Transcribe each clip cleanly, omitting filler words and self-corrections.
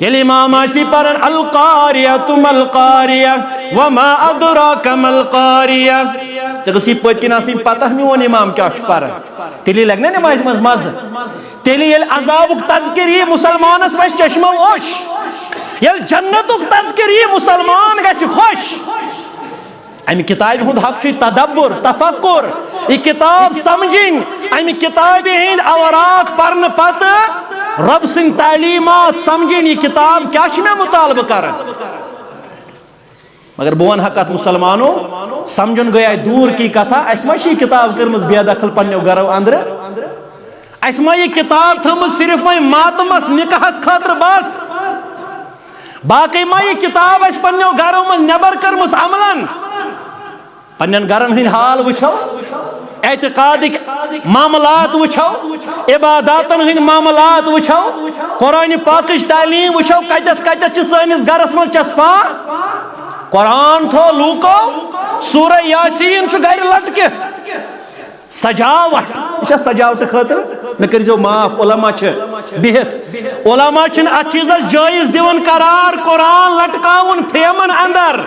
یلی امام آسی پرن القاریۃ ملقاریہ وما ادراک ملقاریہ ژےٚ پٔتۍ کِنۍ آسٕنۍ پتہ میون امام کیٛاہ چھُ پران تیٚلی لگہِ نا نمازِ منٛز مزٕ تیٚلہِ ییٚلہِ عذابُک تذکر یی مسلمانس وَسہِ چشمو اوش ییٚلہِ جنتُک تذکر یی مسلمان گژھِ خۄش امہِ کتابہِ ہُنٛد حق چھُ تدبر تفکر یہِ کتاب سمجھِنۍ امہِ کتابہِ ہٕنٛدۍ اوراق پرنہٕ پتہٕ رب سٕنٛدۍ تعلیٖمات سمجھِنۍ یہِ کتاب کیٛاہ چھِ مےٚ مطالبہٕ کران مگر بہٕ ونہٕ ہا کتھ مسلمانو سمجھُن گٔیے دوٗر کی کتھا اسہِ ما چھِ یہِ کتاب کٔرمٕژ بے دخل پننیو گرو اندرٕ اسہِ ما یہِ کتاب تھٲومٕژ صرف وۄنۍ ماتمس نکاحس خٲطرٕ بس باقٕے ما یہِ کتاب اسہِ پننیو گرو منٛز نٮ۪بر کٔرمٕژ عملن پننٮ۪ن گرن ہٕنٛدۍ حال وٕچھو اعتقادٕکۍ معاملات وٕچھو عباداتن ہٕنٛدۍ معاملات وٕچھو قرآنِ پاکٕچ تعلیٖم وٕچھو کتٮ۪تھ کتٮ۪تھ چھِ سٲنِس گرس منٛز چسپان قرآن تھو لوٗکو سورہ یاسیٖن چھُ گرِ لٹکِتھ سجاوٹ یہ سجاوٹ خاطر مےٚ کٔرۍزیو معاف علما چھِ بِہِتھ علما چھِنہٕ اتھ چیٖزس جٲیز دِوان قرار قرآن لٹکاوُن فریمن اندر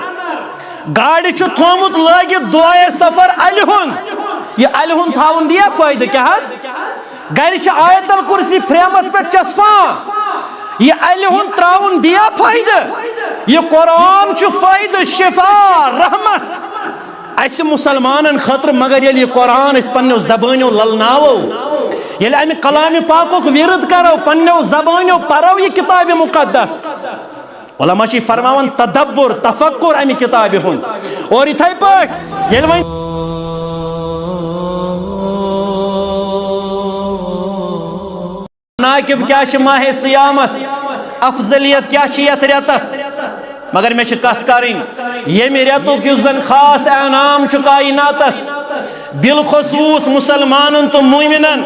گاڑِ چھُ تھومُت لٲگِتھ دُعاے سفر الہِ ہُنٛد یہ الہِ ہُنٛد تھاوُن دِیا فٲیدٕ کیٛاہ حظ گرِ چھِ آیت الکُرسی فریمس پٮ۪ٹھ چسپان یہ الہِ ہُنٛد تراوُن دِیا فٲیدٕ یہ قرآن چھُ فٲیدٕ شفا رحمت اسہِ مسلمانن خٲطرٕ مگر ییٚلہِ یہِ قرآن أسۍ پننیو زبٲنیو للناوو ییٚلہِ امہِ کلامِ پاکُک وِرد کرو پننیو زبٲنیو پرو یہِ کتابِ مقدس علما چھِ فرماوان تدبر تفکر امہِ کتابہِ ہُنٛد اور یِتھے پٲٹھۍ ییٚلہِ وۄنۍ مناقب کیا چھِ ماہ سیامس افضلیت کیا چھِ یتھ رٮ۪تس مگر مےٚ چھِ کتھ کرٕنۍ ییٚمہِ رٮ۪تُک یُس زن خاص انعام چھُ کائناتس بالخصوص مسلمانن تہٕ مومنن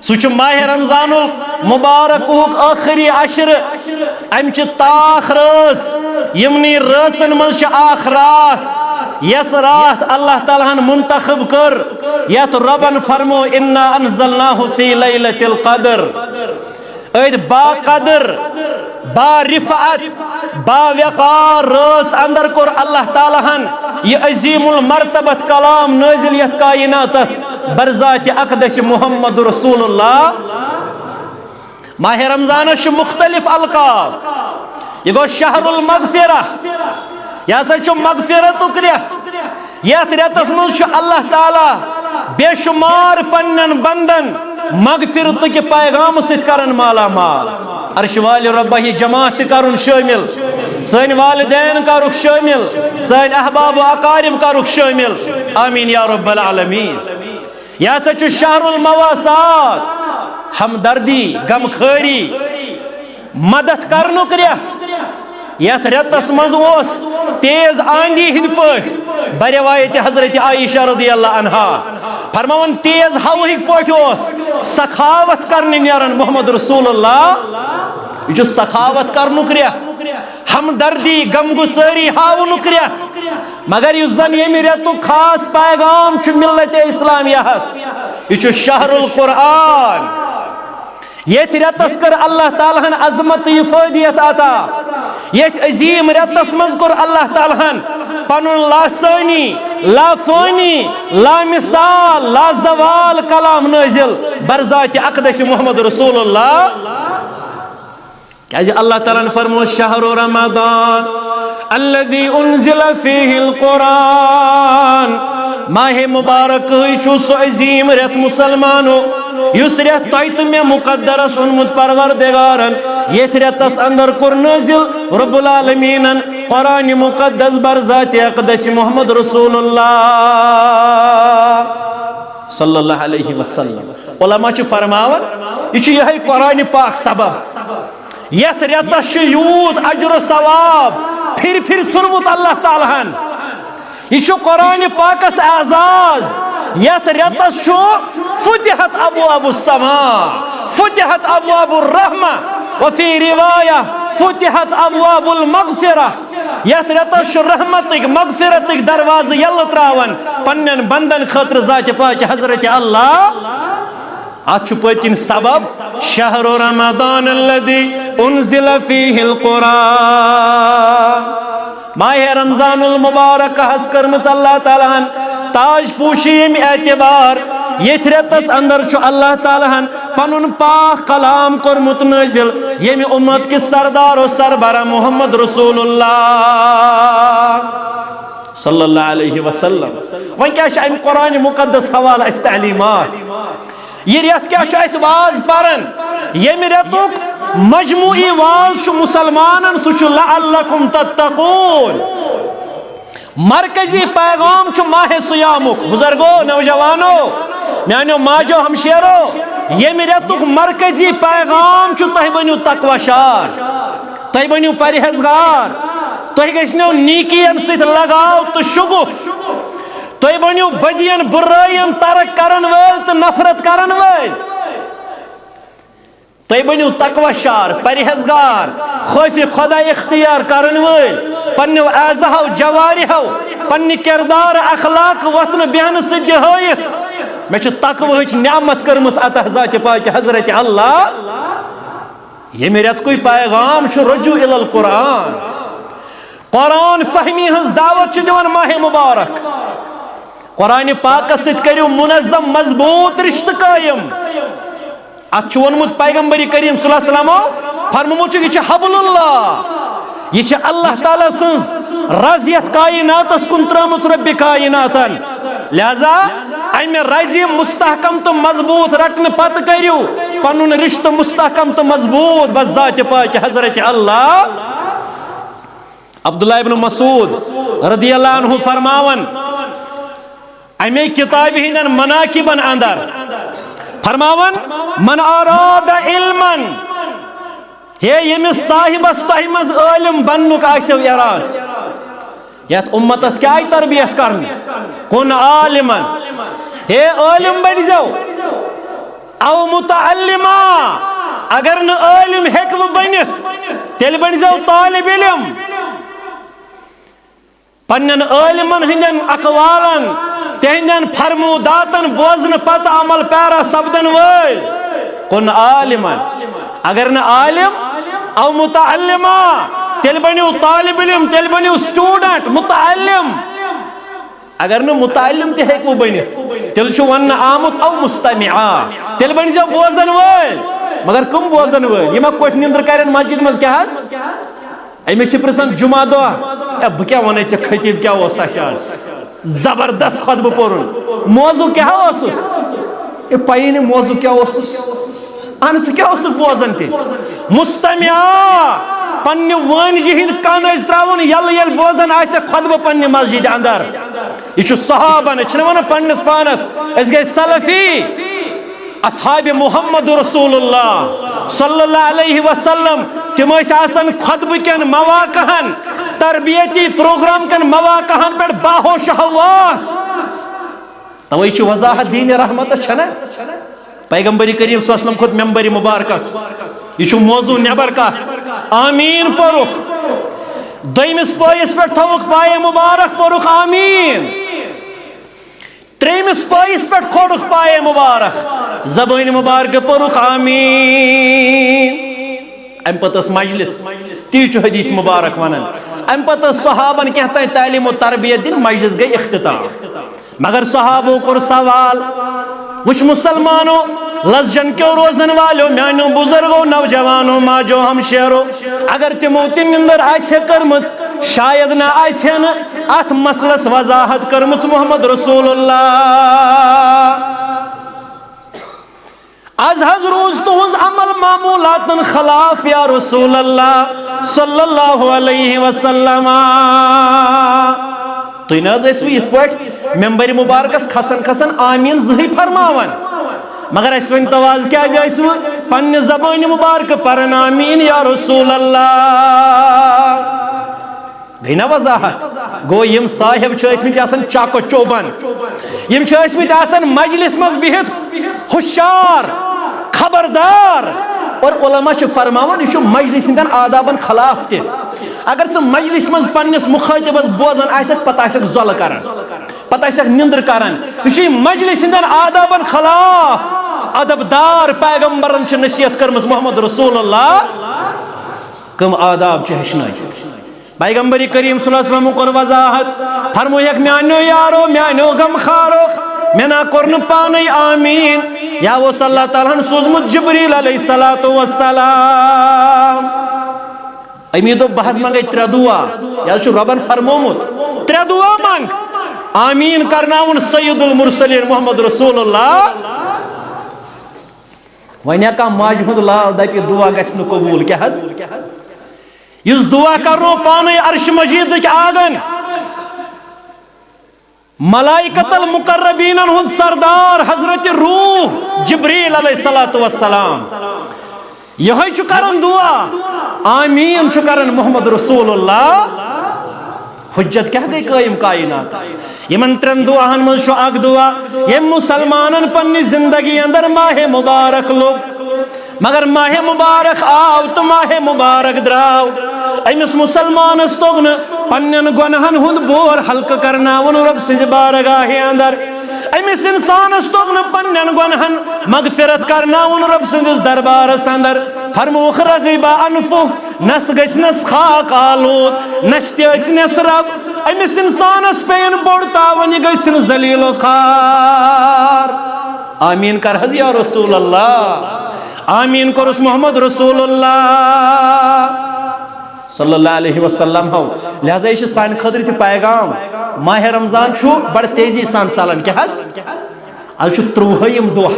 سُہ چھُ ماہ رمضان المبارکُک ٲخری عشرٕ امچہِ تاخ رٲژ یِمنٕے رٲژن منٛز چھِ اکھ راتھ یس رات اللہ تعالیٰ ہن منتخب کر یت ربن فرمو انا انزلناہ فی لیلۃ القدر اد با قدر با رفعت با وقار رٲژ اندر کور اللہ تعالیٰ ہن یہ عظیم المرتبت کلام نازل یت کائناتس برذات اقدس محمد رسول اللہ ماہ رمضانس چھُ مختلف القاب یہ گو شہر المغفرہ یہ ہسا چھُ مغفرتُک رٮ۪تھ یتھ رٮ۪تس منٛز چھُ اللہ تعالیٰ بے شمار پننٮ۪ن بندن مغفرتٕکہِ پیغامہٕ سۭتۍ کران مالا مال عرش والہِ رۄبہ یہِ جماعت تہِ کرُن شٲمِل سٲنۍ والدین کرُکھ شٲمِل سٲنۍ احباب و اقارب کرُکھ شٲمِل آمیٖن یا رب العالمیٖن یہ ہسا چھُ شہر المواسات ہمدردی غم خٲری مدد کرنُک رٮ۪تھ یتھ رٮ۪تس منٛز اوس تیز آندھی ہٕنٛدۍ پٲٹھۍ برٮ۪وایتِ حضرت عائشہ رضی اللہ عنہا فرماوان تیز ہوہٕکۍ پٲٹھۍ اوس سخاوت کرنہِ نیران محمد رسول اللہ یہ چھُ سخاوت کرنُک رٮ۪تھ ہمدردی غم گسٲری ہاونُک رٮ۪تھ مگر یُس زن ییٚمہِ رٮ۪تُک خاص پیغام چھُ ملت اسلامیہس یہ چھُ شہر القرآن یتھ رٮ۪تس کٔر اللہ تعالیٰ ہن عظمت افٲدیت عطا یتھ عظیم رٮ۪تس منٛز کوٚر اللہ تعالیٰ ہن پنُن لاسٲنی لافٲنی لامثال لازوال کلام نازل برذات اقدس محمد رسول اللہ کیازِ اللہ تعالیٰ ہن فرمو شہر رمضان الذي انزل فيه القرآن ماہ مبارک چھُ سُہ عظیم رٮ۪تھ مسلمانو یُس رٮ۪تھ تۄہہِ تہٕ مےٚ مقدرس اوٚنمُت پروردگارن یتھ رٮ۪تس اندر کوٚر نٲزِل رب العالمیٖنن قرآنِ مقدس برذاتِ اقدس محمد رسول اللہ صلی اللہ علیہ وسلم علما چھِ فرماوان یہ چھُ یِہے قرآنِ پاک سبب یتھ رٮ۪تس چھُ یوٗت اجر و ثواب پھِرِ پھِرِ ژھُنمُت اللہ تعالیٰ ہن یہ چھُ قرآنِ پاکس اعزاز یتھ رٮ۪تس چھُ فتحت ابواب السماء فتحت ابواب الرحمہ وفی روایہ فتحت ابواب المغفرہ یتھ رٮ۪تس چھُ رحمتٕکۍ مغفرتٕکۍ دروازٕ یلہٕ تراوان پننٮ۪ن بندن خٲطرٕ ذاتِ پاکہِ حضرت اللہ اتھ پتن سبب شہر رمضان الذی انزل فیہ القرآن ماہ رمضان المبارک حس کرمز اللہ تعالیٰ تاج پوشی اعتبار یت ریتس اندر چھ اللہ تعالیٰ پنن پاک کلام کورمت نازل یم امت کس سردار و سربراہ محمد رسول اللہ صلی اللہ علیہ وسلم وۄنۍ کیٛاہ چھِ امہِ قرآن مقدس حوالہ اسہِ تعلیمات یہ ریت کیا چھ واز پرن یم ریتک مجموعی واز چھ مسلمانن سہ لعلکم تتقون مرکزی پیغام چھ ماہ سیامک بزرگو نوجوانو میانو ماجو ہمشیرو یم ریتک مرکزی پیغام چھ تہ بنیو تقوی شار تہ بنیو پرہیزگار تہ گژھنو نیکین سۭتۍ لگاو تو شگف تُہۍ بنیو بدین برائیم ترک کرن وٲلۍ تہٕ نفرت کرن وٲلۍ تُہۍ بنیو تقوی شار پرہیزگار خوف خدا اختیار کرن وٲلۍ پننیو اعضاہو جوارحو پننہِ کردار اخلاق وتھنہٕ بیہنہٕ سۭتۍ ہٲیِتھ مےٚ چھِ تقوہٕچ نعمت کٔرمٕژ عطا ذاتِ پاکہِ حضرت اللہ ییٚمہِ رٮ۪تکُے پیغام چھُ رجوع الی القرآن قرآن فہمی ہٕنٛز دعوت چھُ دِوان ماہ مبارک قرآن پاک ست کرو منظم مضبوط رشتہ قائم ات ونمت پیغمبر کریم صلی اللہ علیہ وسلم فرموت یہ حبل اللہ یہ اللہ تعالی سنز رضیت کائنات کن ترمت رب کائناتن لہذا امہ رضی مستحکم تو مضبوط رٹن پت کرو پنن رشتہ مستحکم تو مضبوط بس ذات پاک حضرت اللہ عبداللہ ابن مسعود رضی اللہ عنہ فرماون امی کتاب ہندن مناقبن اندر فرماون من اراد علما ہے یمس صاحبس تہ مز عالم بننک آسو اراد یت امتس کیا تربیت کرنے کن عالما ہے عالم بن جو او متعلما اگر نہ عالم ہیکو بنت تیل بن جو طالب علم پنن عالمن ہندن اقوالن تہندن فرموداتن بوزن پت عمل پیرا سبدن ویل کن عالما اگر نہ عالم او متعلما تیل بنیو طالب علم تیل بنیو سٹوڈنٹ متعلم اگر نہ متعلم تہ ہیکو بنت تیل چھو ون آمت او مستمعا تیل بن جو بوزن ویل مگر کم بوزن ویل یہ ما کوٹ نندر کرن مسجد مز کیا حس امس پرسان جمعہ دہ بہ کیا ون خطیب کیا آج زبردست خطبہ پورن موضوع کیا اوسس پی موضوع کیا اوسس اہن ثہ کیا اوسس بوزن تہ مستمع پنہ وانجہ ہند کن اس تراون یل یل بوزن آسہ خطبہ پنہ مسجد اندر یہ صحابن یہ ون پنس پانس اس گئی سلفی اصحاب محمد رسول اللہ صلی اللہ علیہ وسلم تم آسان خطبہ کن مواقعن تربیتی پروگرام کن مواقعن پر باہوش حواس توئی چھ وضاحت دین رحمت چھنا پیغمبر کریم صلی اللہ علیہ وسلم خود ممبر مبارکس یہ موضوع نبر کا آمین پورک دویمس پائس پر تھوک پائے مبارک پورک آمین تریمس پائس پر کھوڑک پائے مبارک زبان مبارک پورک آمین ام پتس مجلس تیچ حدیث مبارک ونن ام پتس صحابن کہتا ہے تعلیم و تربیت دن مجلس گئی اختتام مگر صحابوں کو سوال وچ مسلمانوں لزجن کیوں روزن والو میانو بزرگو نوجوانو ماجو ہم شہرو اگر تمو تم اندر آئیسے کرمس شاید نہ آئیسے نا ات مسلس وضاحت کرمس محمد رسول اللہ از حض روز تہنز عمل معمولاتن خلاف یا رسول اللہ صلی اللہ علیہ وسلم تو ناز اسو یت پٹ ممبر مبارکس کھسن کھسن آمین زہی فرماون مگر اس ون تواز کیا جائسو پن زبان مبارک پرن آمین یا رسول اللہ گئی نا وضاحت گو یم صاحب چھسمت آسن چاکو چوبن یم چھسمت آسن مجلس مز بہت ہوشیار خبردار اور علماء چھ فرماون یہ مجلس ہندن آدابن خلاف تہ اگر سہ مجلس مز پنس مخاطبس بوزن آسک پتہ آسک ظل کرن پتہ آسک نندر کرن یہ مجلس ہندن آدابن خلاف ادبدار پیغمبرن چھ نصیحت کرمز محمد رسول اللہ کم آداب چھ ہشنائیت پیغمبر کریم صلی اللہ علیہ وسلم کر وضاحت فرمویک میانو یارو میانو غم خارو میں نا کرن پانی آمین یا وہ صلی اللہ تعالیٰ عنہ سوزمت جبریل علیہ السلام امیدو بحث منگے ترے دعا یا شو ربن فرمومت ترے دعا منگ آمین کرناون سید المرسلین محمد رسول اللہ ونیا کا ماجہد لال دپی دعا گھن قبول کیا حض اس دعا کرنو پانے عرش مجید کے آگن ملائکت المقربین ہند سردار حضرت روح جبریل علیہ السلام یہ کرن دعا آمین کرن محمد رسول اللہ حجت کیا گئی قائم کائنات یمن ترن دعاہن من شو اگ دعا یم مسلمانن پنی زندگی اندر ماہ مبارک لوگ مگر ماہ مبارک آو تو ماہ مبارک دراو امس مسلمان استغن پنن گنہن ہند بور حلق کرناون رب سنج بارگاہ اندر امس انسان استغن پنن گنہن مغفرت کرناون رب سنج دربار اندر فرموخ رغیبا انفو نس گچنس خاک آلود نشتی اچنس رب امس انسان اس پین بڑتاون گچن ذلیل و خار آمین کر حض یا رسول اللہ آمین کرس محمد رسول اللہ صلی اللہ علیہ وسلم ہو لہذا یہ سان خدر تی پیغام ماہ رمضان چھو بڑھ تیزی سان سالن کیا حس آج چھو تروہیم دعا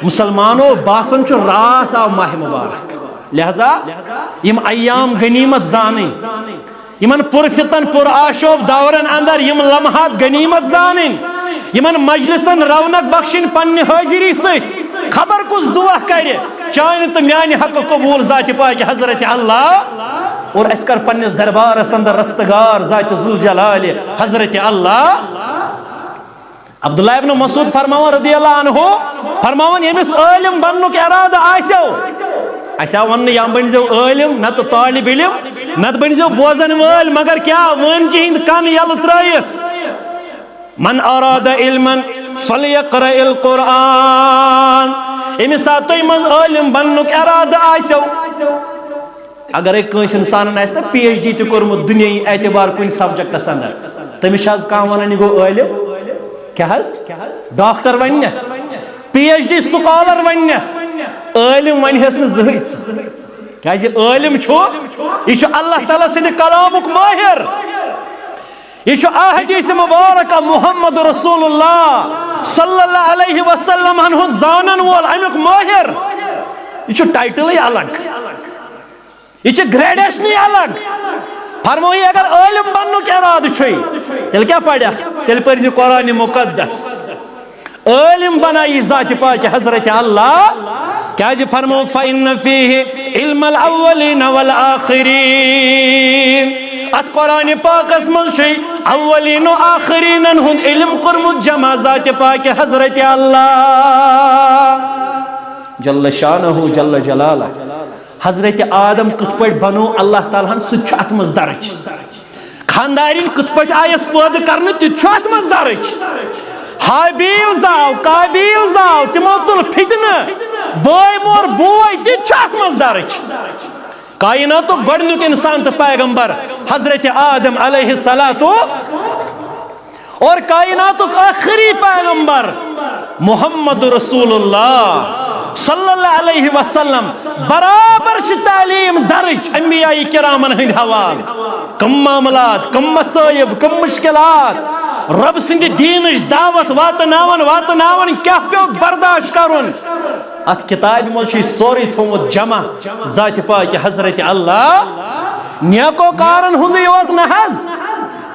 مسلمانوں باسن چھو رات آو ماہ مبارک لہذا یم ایام غنیمت زانیں یمن پر فتن پر آشوب دورن اندر یم لمحات غنیمت زانیں یمن مجلسن رونق بخشن پنی حاضری سے خبر کس دعا کرے چاہنے تو میانی حق قبول ذات پاک حضرت اللہ اور اس کر پنیس دربار اندر رستگار ذات ذوالجلال حضرت اللہ عبداللہ ابن مسعود فرماون رضی اللہ عنہ فرماون یمس عالم بننو کے ارادہ آسیو ایسا ون یا بنزو عالم نہ تو طالب علم نہ بنزو بوزن وال مگر کیا ون ہند کن یل ترائیت من اراد علما فلیقرأ القرآن امی ساتھ تو مز عالم بننک ارادہ آسو اگر ایک کنش انسان ایسا پی ایچ ڈی تی کرمت دنیای اعتبار کن سبجیکٹس اندر تمش حض کام ونن گو عالم کیا حض ڈاکٹر ونس پی ایچ ڈی سکالر ونس عالم ونس نا زہت کیا عالم چھو یہ اللہ تعالیٰ سند کلامک ماہر یہ احادیث مبارکہ محمد رسول اللہ صلی اللہ علیہ وسلم ہن زانن وول امیک ماہر یہ ٹائٹل ہی الگ یہ گریڈیشن ہی الگ فرموئی اگر عالم بننو کے اراد چھوئی تیل کیا پڑھا تیل پڑھیں قرآن مقدس عالم بنائی ذات پاک حضرت اللہ کیا جی فرمو فَإِنَّ فِيهِ عِلْمَ الْأَوَّلِينَ وَالْآخِرِينَ ات قرآن پاک اسمن شئی اولین و آخرین ہند علم قرمت جمع ذات پاک حضرت اللہ جل شانہ جل جلالہ حضرت آدم کت پٹ بنو اللہ تعالیٰ سچ اتمز درج خاندارین کت پٹ آئیس پود کرنے تچ اتمز درج حابیل زاو قابیل زاو تمو تل فتن بوئی مور بوئی تچ اتمز درج کائنات گوڑنک انسان تو پیغمبر حضرت آدم علیہ السلام اور کائنات آخری پیغمبر محمد رسول اللہ صلی اللہ علیہ وسلم برابر تعلیم درج انبیاء کرامن ہند حوال کم معاملات کم مصائب کم مشکلات رب سند دینش دعوت واتناون کیا پیو برداشت کرن ات کتاب مجھے سوری تھومت جمع ذات پاک حضرت اللہ نیکو کارن ہند یوت نحز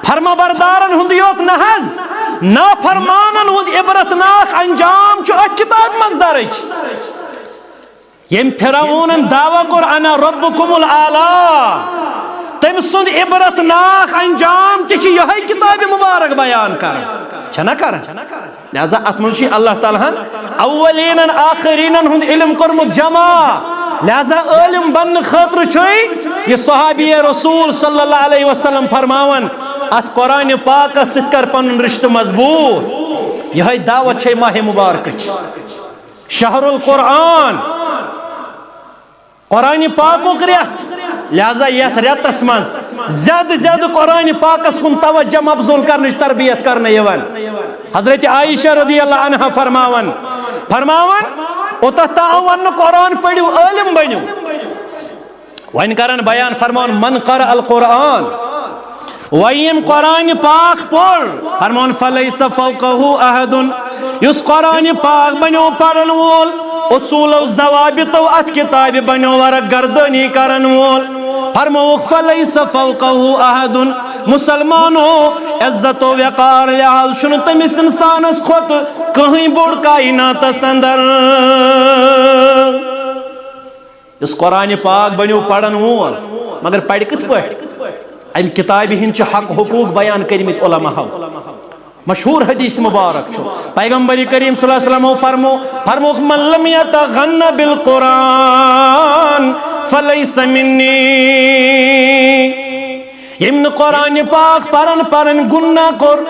فرما بردارن ہند یوت نحز نافرمانن ہند عبرتناک انجام چو ات کتاب مزدارج یم فرعونن دعوی کر انا ربکم العالی تم سند عبرتناک انجام تیچ یہ کتاب مبارک بیان کرن چھنا کرن لہذا اتمنشی اللہ تعالیٰ اولین آخرین ہند علم کرمت جمع لہذا علم بن خاطر چھوئی یہ صحابی رسول صلی اللہ علیہ وسلم فرماون ات قرآن پاک ست کر پن رشت مضبوط یہ دعوت چھے ماہ مبارک شہر القرآن قرآن پاک ریت لہذا یت ریتس مز زیادہ زیادہ قرآن پاکس کن توجہ مبذول کرنچ تربیت کرنے یوان حضرت عائشہ رضی اللہ عنہ فرماون اوتہ تعاون قرآن پڑھو عالم بنو وین کرن بیان فرمان من قرأ القرآن ویم قرآن پاک پڑھ فرمان فلیس فوقہ احد یس قرآن پاک بنو پڑھن وول اصول و ضوابط و ات کتاب بنو ورق گردنی کرن وول فرموک فلیس فوقہ احد مسلمانو عزت و وقار لحاظ شنو تمس انسانس خود کہیں بوڑ کائنات اندر اس قرآن پاک بنو پڑھن وول مگر پڑھ کت پڑھ ام کتاب ہنچ حق حقوق بیان کرمت علماء مشہور حدیث مبارک چھو پیغمبر کریم صلی اللہ علیہ وسلم فرموک من لم یتغن بالقرآن فلیس منی یمن قرآن پاک پرن گناہ کر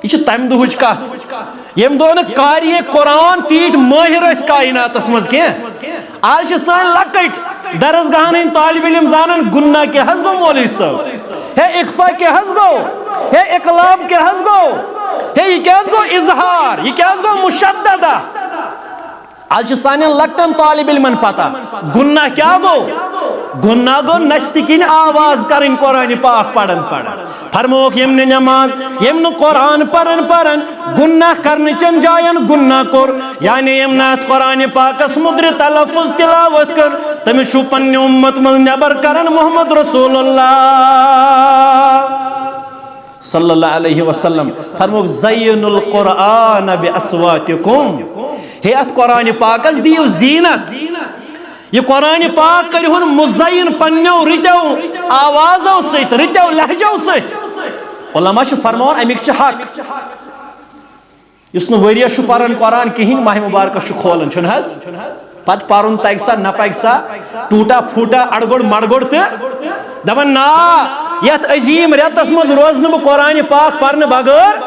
یہ تم دہچ کت یم دون کاری قرآن تیت ماہر اس کائنات اسمز کی آج سان لکٹ درسگاہن ہن طالب علم زانن گناہ کے حض گو مولوی صاحب ہے اخفا کے حض گو ہے اقلاب کے حض گو ہے یہ کیا حض گو اظہار یہ کیا حض گو مشددہ آج سان لکٹن طالب علمن پتا گناہ کیا گو گناہ گو نشتکین آواز کرن قرآن پاک پڑھن فرموک یمن نماز یمن قرآن پڑھن گناہ کرن چن جائن گناہ کر یعنی یمنات قرآن پاک اسمدر تلفظ تلاوت کر تم شو پن امت من نبر کرن محمد رسول اللہ صلی اللہ علیہ وسلم فرموک زین القرآن بأصواتکم ہے ات قرآن پاکس دیو زینت یہ قرآن پاک کرہن مزین پنیو رتو آوازو سیت رتو لہجو سیت علماء چھ فرمون امیک چھ حق اس نو وریہ شو پرن قرآن کہیں ماہ مبارکہ شو کھولن چھن حض پت پارن تیکسا نپیکسا ٹوٹا پھوٹا اڑگوڑ مڑگوڑ تے دبن نا یت عظیم ریتس مز روزن بہ قرآن پاک پرن بغیر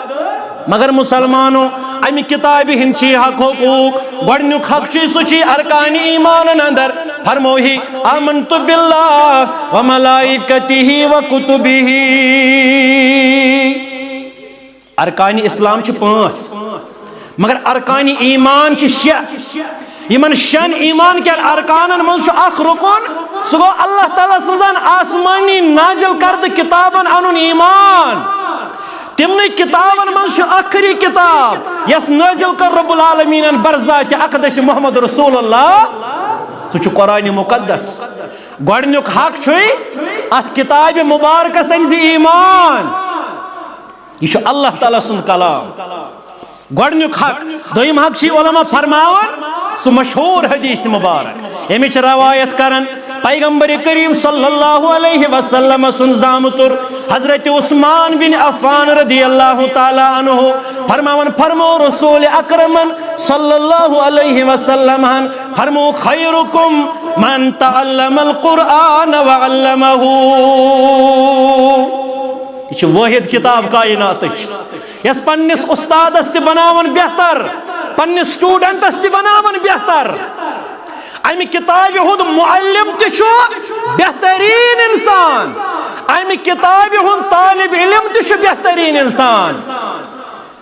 مگر مسلمانوں امی کتاب ہنچی حق حقوق گوڑنیک حق چی سچی ارکان ایمان اندر فرموہی آمنت باللہ و ملائکتہ و کتبہ ارکان اسلام چھ 5 مگر ارکان ایمان چھ 6 یمن شن ایمان کے ارکانن من چھ اخ رکن سگو اللہ تعالی سزان آسمانی نازل کرد کتابن انن ایمان تمنی کتابن من چھ آخری کتاب یس نازل کر رب العالمین برذات اقدس محمد رسول اللہ سو چھ قرآن مقدس گوڑنیک حق چھوئی ات کتاب مبارکہ سنزی ایمان یہ چھ اللہ تعالی سن کلام گوڑنیک حق دویم حق چھ علماء فرماون سو مشہور حدیث مبارک امیچ روایت کرن پیغمبر کریم صلی اللہ علیہ وسلم سن زامتر حضرت عثمان بن عفان رضی اللہ تعالی عنہ فرمو رسول اکرمن صلی اللہ علیہ وسلم فرمو خیرکم من تعلم القرآن وعلمہ یہ واحد کتاب کائنات یس پنس استاد است بناون بہتر پنس سٹوڈنٹ است بناون بہتر امی کتاب ہند معلم تشو بہترین انسان امی کتاب ہند طالب علم تشو بہترین انسان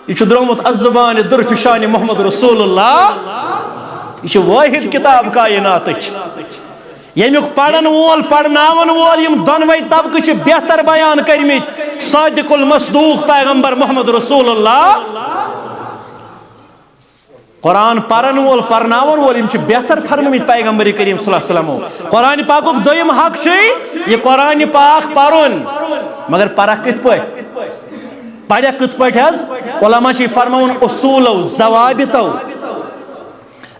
یہ درمت الزبان درفشان محمد رسول اللہ یہ واحد کتاب کائنات یمیک پڑھن وول پڑھناون وول یم دونوے طبقہ چھ بہتر بیان کرمت صادق المصدوق پیغمبر محمد رسول اللہ قرآن پرن وول پرناون وول یم چھ بہتر فرمومت پیغمبر کریم صلی اللہ علیہ وسلم قرآن پاکک دویم حق چھ یہ قرآن پاک پرن مگر پرک کت پٹ پڑھیا کت پٹ حض علماء چھ فرمون اصولو ضوابطو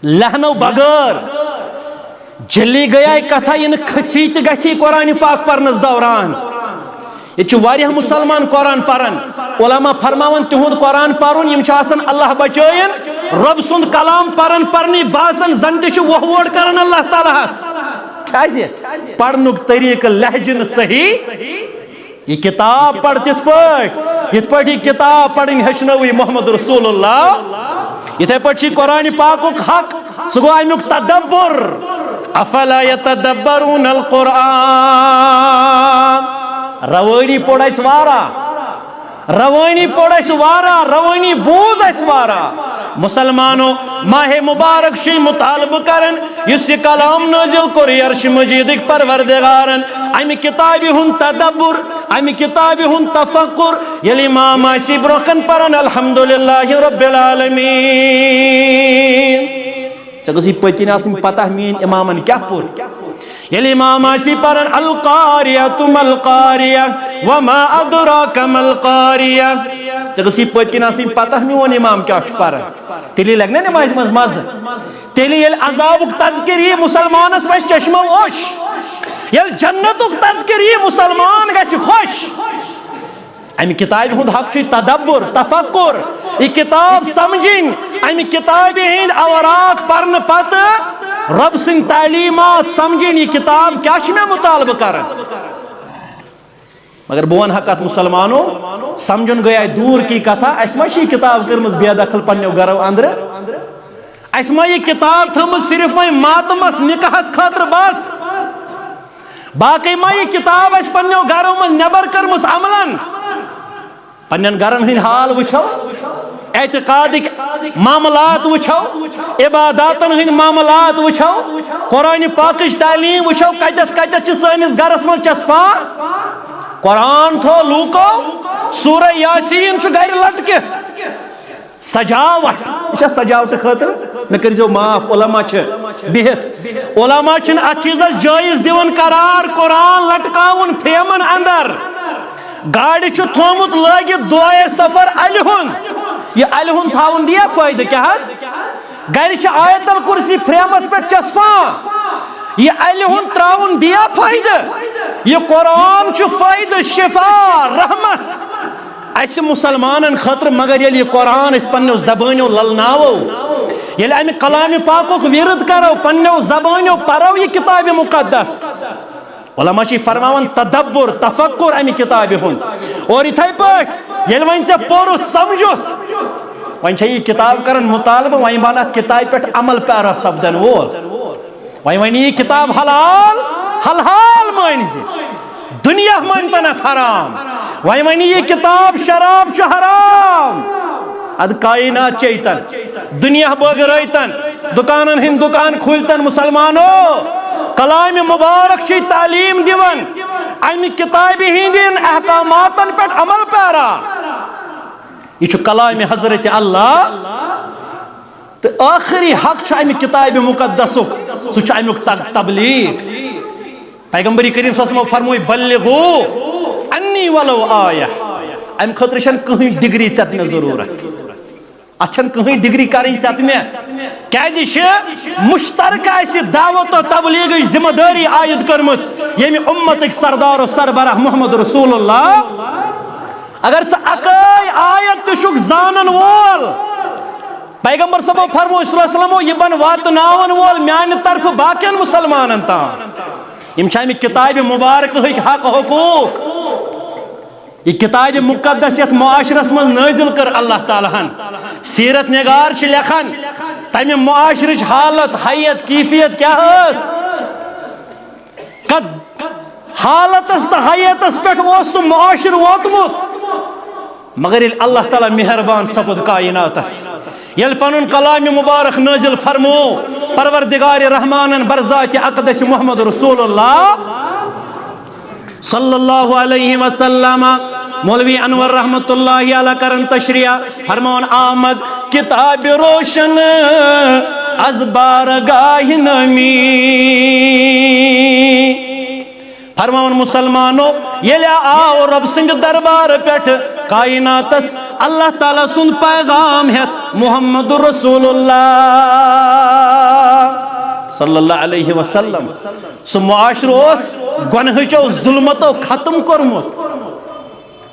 لہنو بغیر جلی گیا کتھا ین خفیت گسی قرآن پاک پرنس دوران یہ واریہ مسلمان قرآن پرن علماء فرماون تہند قرآن پرن یم آسان اللہ بچائن رب سند کلام پرن پرنی باسن زن تہ وہوڑ کرن اللہ تعالیٰ کیازِ پرنک طریقہ لہجن صحیح یہ کتاب پڑھ تت پٹ یہ کتاب پڑھن ہچنوی محمد رسول اللہ اتھے پچھی قرآن پاک حق سگو امیک تدبر افلا یتدبرون القرآن روانی پوڑ اس وارا روانی پوڑ اس وارا روانی بوز اس وارا مسلمانوں ماہ مبارک شی مطالبہ کرن اس کلام نازل کوری عرش مجید پروردگارن امی کتابی ہن تدبر امی کتابی ہن تفکر یلی امام آسی برکن پرن الحمدللہ رب العالمین سگسی پتی ناسم پتہ مین امامن کیا پور یلی امام آسی پرن القاریہ ملقاریہ وما ادراک ملقاریہ سگسی پتی ناسم پتہ میون امام کیا پرن تیلی لگنے نماز مز تیلی یل عذابک تذکری مسلمان اس وش چشمہ اوش یل جنتک تذکری مسلمان گش خوش امی کتاب ہند حق چی تدبر تفکر یہ کتاب سمجھیں امی کتاب ہند اوراق پرن پت رب سن تعلیمات سمجھیں یہ کتاب کیا چھ میں مطالبہ کرن مگر بون حقات مسلمانوں سمجھن گیا دور کی کتھا اس ما یہ کتاب کرمز بے دخل پنیو گرو اندر اس ما یہ کتاب تھمز صرف ماتمس نکاحس خاطر بس باقی ما یہ کتاب اس پنیو گرو مز نبر کرمز عملن پنین گرن ہن حال وچھو اعتقادک معاملات وچھو عباداتن ہن معاملات وچھو قرآن پاکش تعلیم وچھو کتت کتت چھ سانس گرس من چسپان قرآن تھو لوکو سورہ یاسین چھ گھر لٹکت سجاوٹ یہ سجاوٹ خاطر میں کرزو معاف علماء چھ بہت علماء چھن ات چیزس جائز دیون قرار قرآن لٹکاون فیمن اندر گاڑی چھو تھومت لگت دعائے سفر الہن یہ الہن تھاون دیا فائدہ کیا ہے گاڑی چھ آیت الکرسی فریمس پر چسپان یہ الہن تراون دیا فائدہ یہ قرآن چھ فائدہ شفا رحمت اس مسلمانن خطر مگر یہ قرآن اس پنیو زبانیو للناو یہ امی کلام پاکو ورد کرو پنیو زبانیو پرو یہ کتاب مقدس علماء چھ فرماون تدبر تفکر امی کتاب ہن اور اتھائی پاک یل وین سے پورت سمجھت وین چھ یہ کتاب کرن مطالبہ وین بانت کتاب پیٹ عمل پیرا سبدن وول وین یہ کتاب حلال حلال مانزی دنیا مانتنت حرام وین یہ کتاب شراب چھ حرام اد کائنات چیتن دنیا بغرائتن دکانن ہن دکان کھولتن مسلمانوں کلام مبارک چھ تعلیم دیون امی کتاب ہندین احکاماتن پر عمل پیرا یہ چھ کلام حضرت اللہ تو آخری حق چھ امی کتاب مقدسو سو چھ امی تبلیغ پیغمبری کریم صلی اللہ علیہ وسلم فرموئی بلغو انی ولو آیہ ام خطرشن کہیں ڈگری چتنے ضرورت اچھن کہیں ڈگری کریں چتنے کیا جیشے مشترکہ ایسی دعوت و تبلیغ ذمہ داری آید کرمس یعنی امت ایک سردار و سربراہ محمد رسول اللہ اگر سے اکائی آیت تشک زانن وول پیغمبر صلی اللہ علیہ وسلم یہ بن واتناون وول میان طرف باقین مسلمانن تا امچائی کتاب مبارک حق حقوق یہ کتاب مقدس یت معاشرس من نازل کر اللہ تعالیٰ سیرت نگار چھ لکھن تمہ معاشرچ حالت حیت کیفیت کیا ہے کد حالتس تو حیتس پہ معاشر ووتمت مگر اللہ تعالیٰ مہربان سپد کائناتس یل پنن کلام مبارک نازل فرمو پروردگار رحمانن برذات اقدس محمد رسول اللہ صلی اللہ علیہ وسلم مولوی انور رحمت اللہ علیہ کرن تشریح فرمان آمد کتاب روشن از بارگاہ نمی فرمان مسلمانوں یہ لیا آو رب سنگ دربار پیٹھ کائناتس اللہ تعالیٰ سن پیغام ہے محمد رسول اللہ صلی اللہ علیہ وسلم سو معاشرو گنہچو ظلمتو ختم کرمت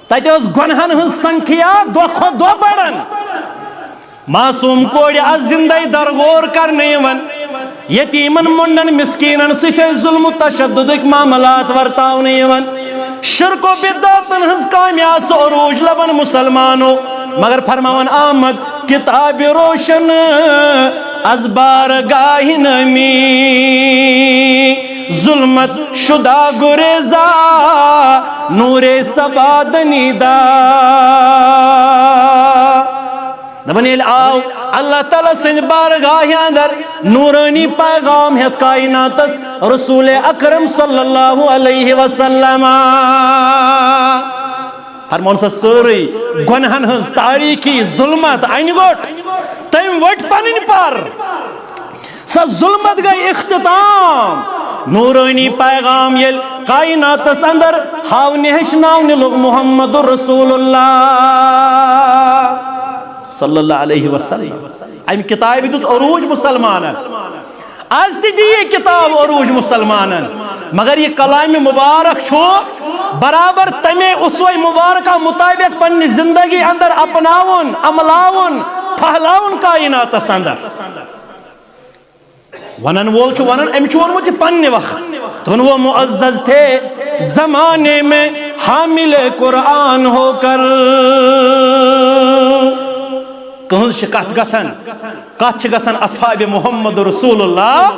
تاکہ اس گنہن ہن سنکھیا دو خود دو بڑھن معصوم کوڑی از زندہ درگور کرنے ون یتیمن منڈن مسکینن ستے ظلم و تشدد معاملات ورتاونے ون شرک و بدعتن ہنس کامیات سو عروج لبن مسلمانوں مگر فرماون آمد کتاب روشن از بارگاہ نمی ظلمت شدہ گریزا نور سبا دنیدا دبن یل آو اللہ تعالیٰ سند بارگاہ اندر نورانی پیغام ہت کائناتس رسول اکرم صلی اللہ علیہ وسلم فرمون سا سری گنہن ہز تاریکی ظلمت این گوٹ تیم وٹ پنن پر سا ظلمت گئی اختتام نورانی پیغام یل کائناتس اندر ہاونی ہشناونی لوگ محمد رسول اللہ صلی اللہ علیہ وسلم ام کتاب دیت عروج مسلمانن آج تی دی یہ کتاب عروج مسلمانن مگر یہ کلام مبارک چھو برابر تمہیں اسوہ مبارکہ مطابق پنی زندگی اندر اپناون عملاون پہلاون کائنات اندر ونن وول چھو ونن ام چھو ونمو پنی وقت تو وہ معزز تھے زمانے میں حامل قرآن ہو کر کہن شکات گسن کات گسن اصحاب محمد رسول اللہ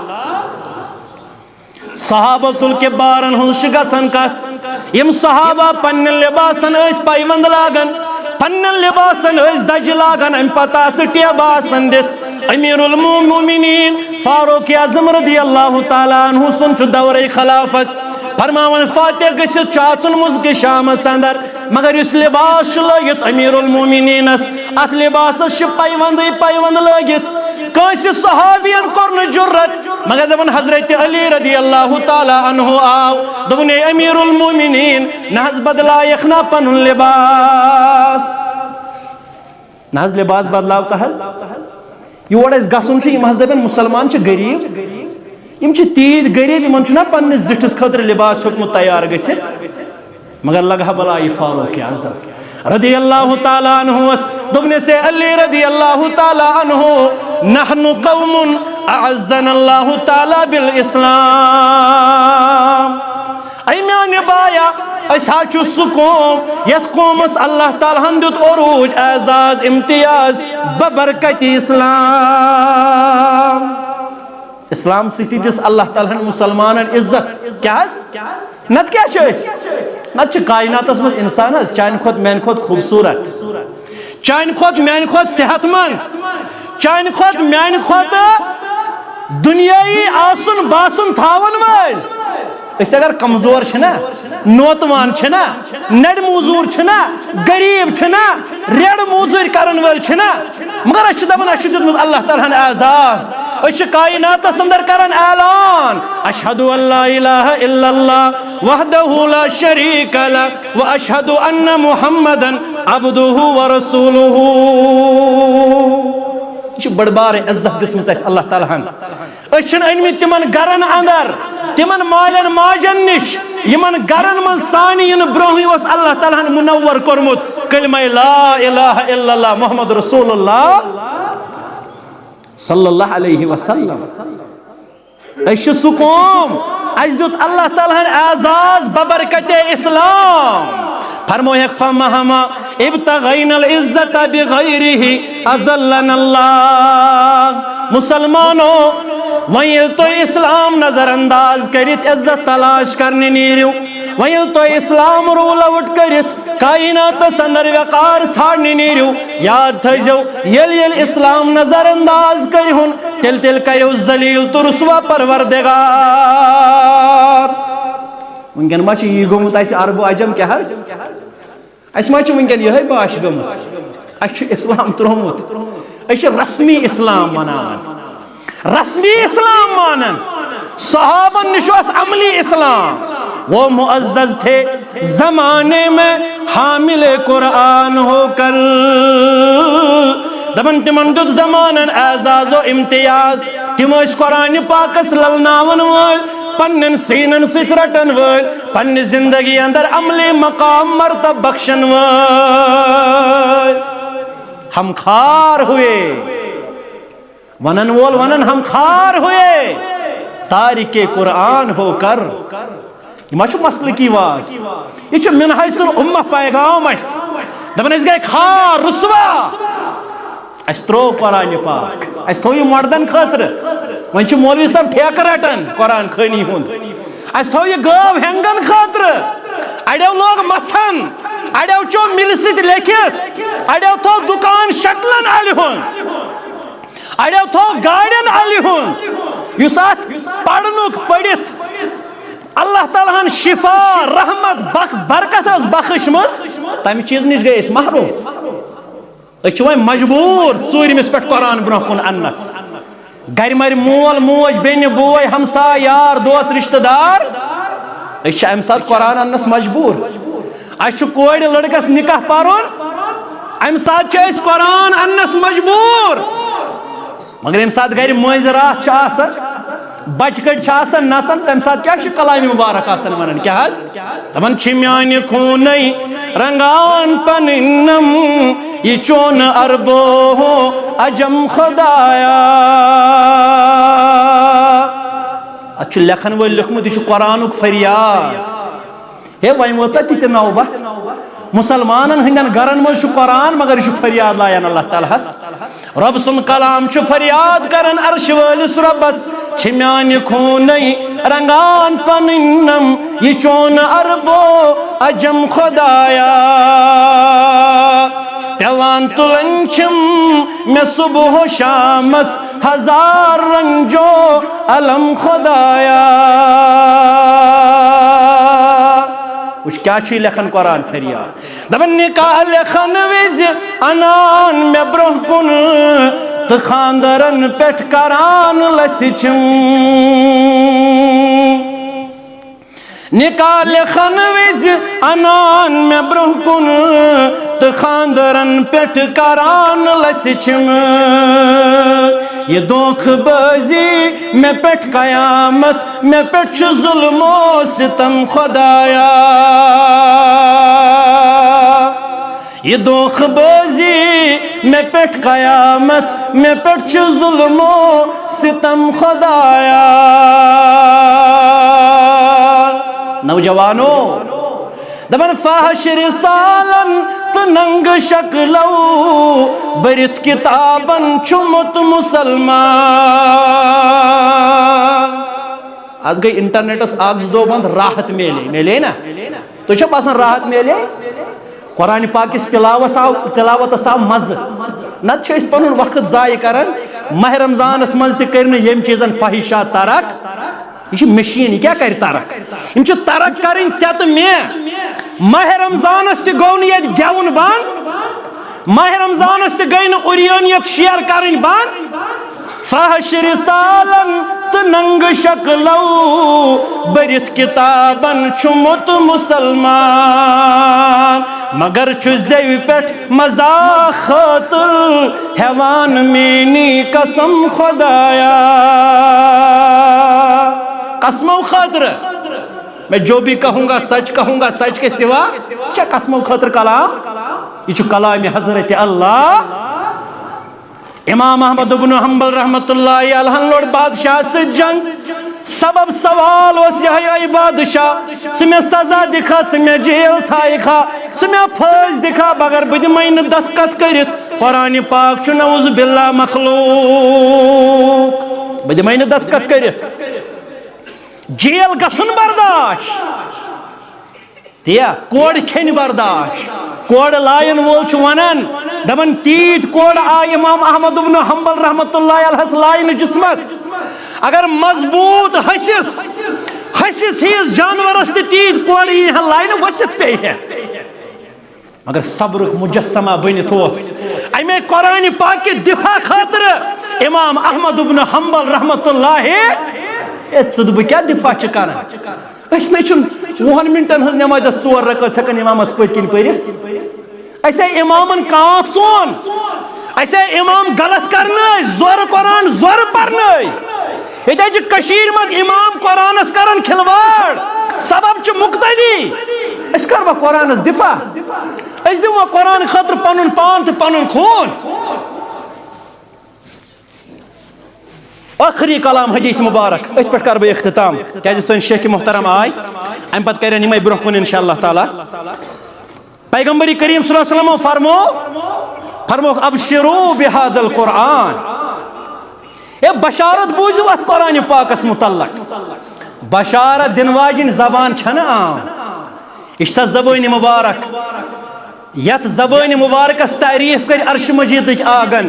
صحابہ کے بارن ہنش گسن کات یم صحابہ پنن لباسن اس پائیوند لاگن پنن لباسن اس دج لاگن ام پتا سٹیا باسن دت امیر المومنین فاروق اعظم رضی اللہ تعالیٰ عنہ سن چھ دور خلافت فرماون فاتح گشت چاچن مزد کے شام اندر مگر اس لباس لگت امیر المومنین ات لباس پائیوند لگت کانس صحابین کرن جرت مگر دبن حضرت علی رضی اللہ تعالی عنہ آو دبن امیر المومنین نحز بدلا یخنا پن لباس نحز لباس بدلاو تحز یور اس گسن چھ یم حض دبن مسلمان چھ غریب یم چھ تید غریب یمن چھنا پنن زٹھس خاطر لباس حکم تیار گژھت مگر لگہ بلائی فاروق اعظم رضی اللہ تعالی عنہ دبن سے علی رضی اللہ تعالی عنہ نحن قوم اعزنا اللہ تعالی بالاسلام ای میانہ بایا اسا چھ سقوم یت قومس اللہ تعالی ہن دیت عروج اعزاز امتیاز ببرکت اسلام اسلام سی دس اللہ تعالیٰ مسلمان عزت کیا نت کیا چیز نت کائنات مز انسان چان کھت مین کھت خوبصورت چان کھت مین کھت صحت مند چان کھت مین کھت دنیای آسن باسن تھاون وال اس اگر کمزور چھنا نوتوان چھنا نڑ موزور چھنا غریب چھنا ریڑ موزور کرن وال چھنا مگر اچھ دبن اچھ دیتمت اللہ تعالیٰ ہن اعزاز اچھ کائنات اندر کرن اعلان اشہدو ان لا الہ الا اللہ وحدہ لا شریک لہ واشہدو ان محمدا عبدہ ورسولہ یہ بڑ بار عزت دسمت اس اللہ تعالیٰ ہن اچھن انمی تمن گرن اندر تمن مالن ماجن نش یمن گرن من ثانی ان بروہی وس اللہ تعالیٰ ہن منور کرمت کلمہ لا الہ الا اللہ محمد رسول اللہ صلی اللہ علیہ وسلم اش سقوم اجدت اللہ تعالیٰ ہن اعزاز ببرکت اسلام فرمویک فمہما ابتغین العزت بغیرہ اذلن اللہ مسلمانوں وہیں تو اسلام نظر انداز کرت عزت تلاش کرنے نیریو وہیں تو اسلام رول اوٹ کرت کائنات سندر وقار ساڑنے نیریو یاد تھا جو یل اسلام نظر انداز کرہن تل کریو ذلیل تو رسوا پروردگار ونگن ما چھ یہ گومت ایسی عرب و عجم کیا ہے ایسی ما چھ ونگن یہ باش گومت ایسی اسلام ترہمت ایسی رسمی اسلام مناون رسمی اسلام مانن صحابہ نشوس عملی اسلام وہ معزز تھے زمانے میں حامل قرآن ہو کر دبن تمن دد زمانن اعزاز و امتیاز تم اس قرآن پاکس للناون وال پنن سینن سترٹن وال پن زندگی اندر عملی مقام مرتب بخشن وال ہم خار ہوئے ونن وول ونن ہم خار ہوئے تارک قرآن ہو کر یہ ما چھو مسئلہ کی واس یہ چھو من حیث الامہ پیغام اس دبن اس گئے خار رسوا اس ترو قرآن پاک اس تھو یہ مردن خاطر ون چھ مولوی صاحب ٹھیکہ رٹان قرآن خانی ہند اس تھو یہ گاو ہنگن خاطر اڑیو لوگ مچھن اڑیو چو مل ست لیکھت اڑیو تھو دکان شکلن علی ہند اڑیو تھو گاڑین علی ہند یس ات پڑھنک پڑھت اللہ تعالیٰ ہن شفا رحمت برکت اس بخش مز تمہ چیز نش گئی اس محروم اچھ وۄنۍ مجبور ژوٗرمِس پٮ۪ٹھ قرآن برونٛہہ کُن اننس گھرِ مر مول موج بیٚنہِ بوے ہمساے یار دوس رشتہٕ دار أسۍ چھِ امہِ ساتہٕ قرآن اننس مجبور اَسہِ چھُ کورِ لڑکس نکاح پرُن امہِ ساتہٕ چھِ أسۍ قرآن اننس مجبور مگر ییٚمہِ ساتہٕ گھرِ مٲنزِ راتھ چھِ آسان بچہ کڑ آسان نژان تمہ ساتہٕ کیٛاہ چھُ کلامِ مبارک آسان ونان کیٛاہ حظ دپان چھِ میانہِ خوٗنٕے رنگان پنٕنۍ نم یہ چون اربو عجم خدایا اتھ چھُ لیکھن وٲلۍ لیوٚکھمُت یہِ چھُ قرآنُک فریاد ہے وۄنۍ وٲژا تہِ تہِ نوبت مسلمانن ہندین گرن مز قرآن مگر یہ فریاد لایان اللہ تعالیٰ ہس رب سن کلام چھ فریاد کرن عرش وٲلِس رۄبس چھ میانہِ خوٗنٕے رنگان پنٕنۍ نم یہ چون اربو عجم خدایا پیوان تلن چھم میں صبح و شامس ہزار رنجو علم خدایا وچ کیا چھ لکھن قرآن فریاد دپن نکاح لکھن وز انان میں برہ کن تو خاندرن پٹھ کران لسی چم نکاح لکھن وز انان میں برہ کن تو خاندرن پٹھ کران لسی چم یہ دھوکھ بازی میں پٹھ قیامت میں پٹھ ظلم و ستم خدایا یہ دھوکھ بازی میں پٹھ قیامت میں پٹھ ظلم و ستم خدایا نوجوانوں دبن فحش رسالن تو ننگ شکلو برت کتابن چمت مسلمان آج گئی انٹرنیٹ اس آگز دو بند راحت میلے نا تو چھو پاسن راحت میلے قرآن پاک اس تلاوت ساو مز نت چھو اس پنن وقت ضائع کرن ماہ رمضان اس مز تکرن یم چیزن فحشات ترک یہ مشین کیا کر ترک یم چھ ترک کرن ژت میں ماہ رمضان اس تی گو نیت گیون بند ماہ رمضان اس تی گئی نا اوریانیت شیئر کرن بند فحش رسالن تو ننگ شکلو برت کتابن چمت مسلمان مگر چھ زیو پٹھ مزاح خاطر حیوان مینی قسم خدایا قسموں خاطر میں جو بھی کہوں گا سچ کے سوا کیا قسموں خاطر کلام یہ چھو کلام حضرت اللہ امام احمد بن حنبل رحمت اللہ علیہ لوڑ بادشاہ سے جنگ سبب سوال اس یہ بادشاہ سمیں سزا دکھا سمیں جیل تھائی کھا سمیں پھوز دکھا بگر بدمین دستخط کرت قرآن پاک چھو نعوذ باللہ مخلوق بدمین دستخط کرت جیل گسن برداشت دیا کوڑ کھین برداشت کوڑ لائن وول چھو ونن دمن تیت کوڑ آئی امام احمد بن حنبل رحمت اللہ علیہ لائن جسمس اگر مضبوط حسس ہیس جانورس تیت کوڑ یہ لائن وسط پہ ہے مگر صبرک مجسمہ بنت ہوس امی قرآن پاک کے دفاع خاطر امام احمد بن حنبل رحمت اللہ ژٕ کیا دفاع کران اس میں چھن 20 منٹن ہز نماز 4 رکعت ہکن امامس پت کن پرت ایسے امامن کانپ ژون ایسے امام غلط کرنے زور قرآن زور پرنے یہ کشیر مز امام قرآنس کرن کھلواڑ سبب چھ مقتدی اس کروا قرآنس دفاع اس دمو قرآن خاطر پنن پان تو پنن خون آخری کلام حدیث مبارک ات پہ کر بہ اختتام کیا سن شیخ محترم آئی ام پتہ کرن یمے برہ کن انشاءاللہ تعالی پیغمبر کریم صلی اللہ علیہ وسلم فرمو فرموک ابشروا بهذا القرآن. اے بشارت بوزو ات قرآن پاکس متعلق. بشارت دن واجن زبان چھنا عام. اس زبان مبارک یت زبان مبارکس تعریف کر عرش مجید آگن.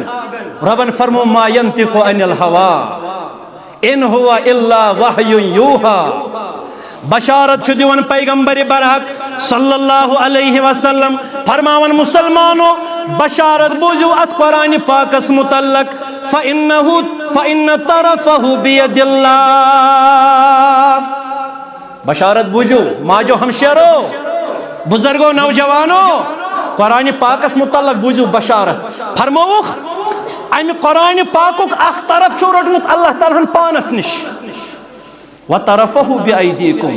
ربن فرمو ما ينطق عن الهوى ان هو الا وحی یوحى. بشارت چھو دیون پیغمبر برحق صلی اللہ علیہ وسلم فرماون مسلمانو بشارت بوزو ات قرآن پاکس متعلق فإن طرفه بید اللہ. بشارت بوزو ماجو ہمشیرو بزرگو نوجوانو قرآن پاکس متعلق بوزو بشارت. فرموخ امی قرآن پاکوک اخ طرف چھو رٹمت اللہ تعالیٰ پانس نش وَطَرَفَهُ بِأَيْدِيكُمْ.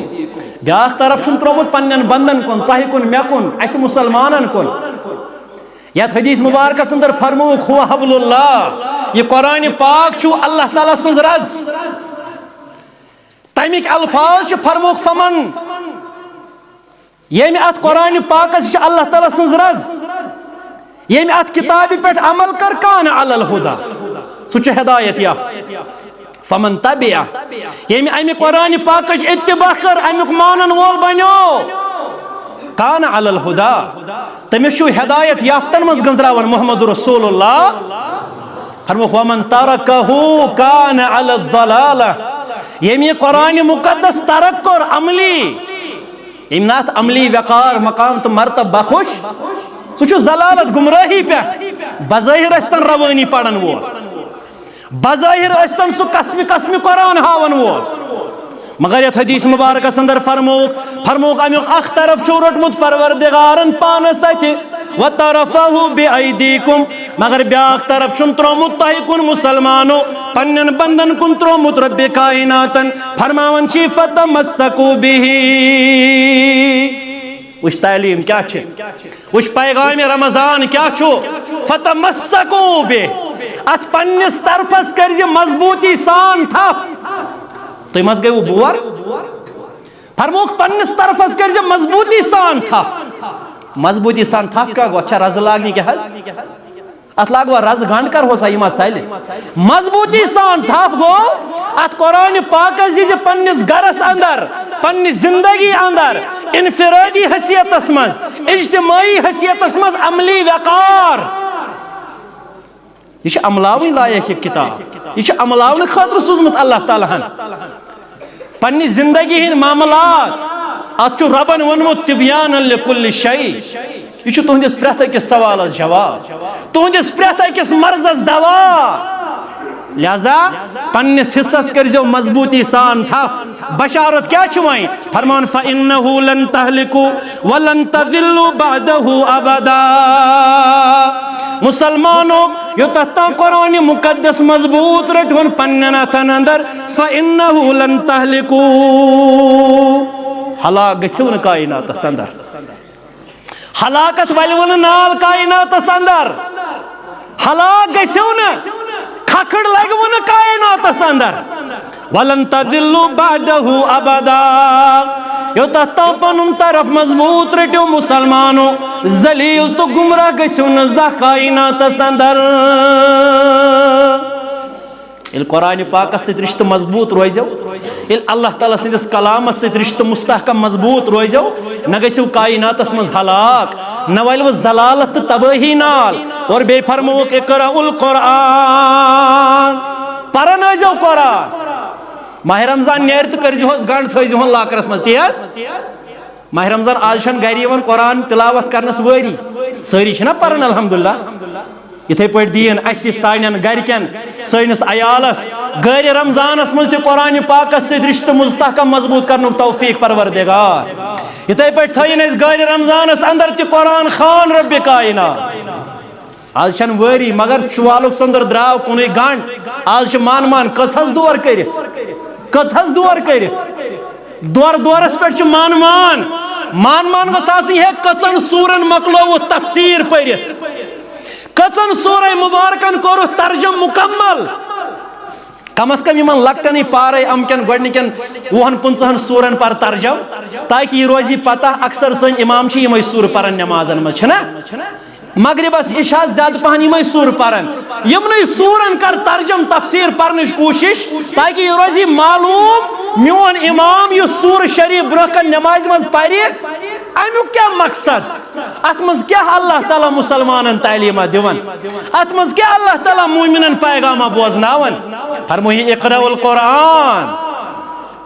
بیاکھ طرف چھن ترومت پنن بندن کن تاہی کن مے کن اس مسلمانن کن. یت حدیث مبارکس اندر فرموک ہوا حبل اللہ. یہ قرآن پاک چھو اللہ تعالیٰ سنز رز. تمیک الفاظ چھو فرموک فمن یہ میں ات قرآن پاکس چھو اللہ تعالیٰ سنز رز. یہ میں ات کتابی پیٹ عمل کر کان علی الہدا سچ ہدایت یافت. فمن تبع یمی امی قرآن پاکج اتباع کر امیک مانن وول بنیو کان علی الہدا تمس چھو ہدایت یافتن مز گنزراون محمد رسول اللہ. فرموک ومن ترکہو کان علی الضلالہ. یمی قرآن مقدس ترک کر عملی امنات عملی وقار مقام تو مرتب بخوش سو ضلالت گمراہی پہ بظاہر استن روانی پڑھن وول بظاہر استن سو قسمی قرآن ہاون وول. مگر یت حدیث مبارکس اندر فرموک امیک اخ طرف چھو رٹمت پروردگارن پانس ات وطرفہ بأیدیکم. مگر بیاک طرف چھن ترومت تاہی کن مسلمانو پنن بندن کن ترومت رب کائناتن. فرماون چی فتمسکو بہی. وش تعلیم کیا چھے وش پیغام رمضان کیا چھو فتمسکو بہ. ات پنس طرفس کرز مضبوطی سان تھف. تو مز گئی وہ بور. فرموک پنس طرفس کرز مضبوطی سان تھف. مضبوطی سان تھف کیا گو اچھا رز لاگنی کے حس ات لاگو رز گانڈ کر ہو سا یہ مات سائلے. مضبوطی سان تھف گو ات قرآن پاکس دیجے پنس گرس اندر پنس زندگی اندر انفرادی حیثیت اسمز اجتماعی حیثیت اسمز عملی وقار. یہ عملاوی لائق یہ کتاب. یہ عملاوی خاطر سوزمت اللہ تعالیٰ پنی زندگی ہند معاملات اتو ربن ونمت تبیانا لکل شیء. یہ تہندس پریت اکس سوالس جواب تہندس پریت اکس مرضس دوا. لہذا پنس حصص کرزو مضبوطی سان تھف. بشارت کیا چھوائیں فرمان فإنہو لن تہلکو ولن تذلو بعدہو ابدا. مسلمانو یو تحتا قرآن مقدس مضبوط رٹون پننا تن اندر فإنہو لن تہلکو. ہلاک گچھون کائنات سندر ہلاکت ولون نال کائنات سندر ہلاک گچھون کھکڑ لگون کائنات سندر ولن تذلو بعدہو ابدا. یو تحتا پنن طرف مضبوط رٹو مسلمانو ذلیل تو گمراہ گژھون زہ کائنات اندر. یل قرآن پاکس ست رشتہ مضبوط روزو یل اللہ تعالیٰ سندس کلامس ست رشتہ مستحکم مضبوط روزو نہ گژھو کائناتس مز ہلاک نہ ولو ضلالت تباہی نال. اور بے فرموک اقرأ القرآن پرن ٲسۍزیو قرآن. ماہ رمضان نیر تو کرزیوس گنڈ تھٲیزیوہن لاکرس مز تیز. ماہ رمضان آج چھن گھر یوان قرآن تلاوت کرنس وٲری سٲری چھنا پرن الحمدللہ. یتھے پٲٹھۍ دین اسہِ سانٮ۪ن گرِکٮ۪ن سٲنِس عیالس گھرِ رمضانس مز تہِ قرآن پاکس سۭتۍ رشتہٕ مستحکم مضبوط کرنُک توفیق پروردگار. یتھے پٲٹھۍ تھٲیِن أسۍ گھرِ رمضانس اندر تہِ قرآن خوان رب کائنات. آج چھن وٲری مگر چوالُک سنٛدر درٛاو کُنُے گنڈ. آج چھِ مان کٔژ دور کٔرِتھ دور کٔرِتھ دورس پٮ۪ٹھ چھِ مان گوٚژھ آسٕنۍ ہے کٔژن سوٗرن مۄکلووُتھ تفسیٖر پٔرِتھ کٔژن سورہ مبارکن کوٚرُکھ ترجم مکمل. کم از کم یمن لکٹنٕے پارے امکن گۄڈنِکٮ۪ن 20-25 سورن پر ترجم تاکہ یہ روزی پتہ اکثر سن امام چھِ یمے سور پرن نمازن مز چھنا. مغربس عشاء زیادہ پہن یمے سور پرن یمنے سورن کر ترجم تفسیر پرنچ کوشش تاکہ یہ روزی معلوم میون امام یہ سور شریف برکن نماز مز پری امیک کیا مقصد ات مز کیا اللہ تعالی مسلمانن تعلیم دیون ات مز کیا اللہ تعالی مومنن پیغام بوزناون فرموئی اقرأ القرآن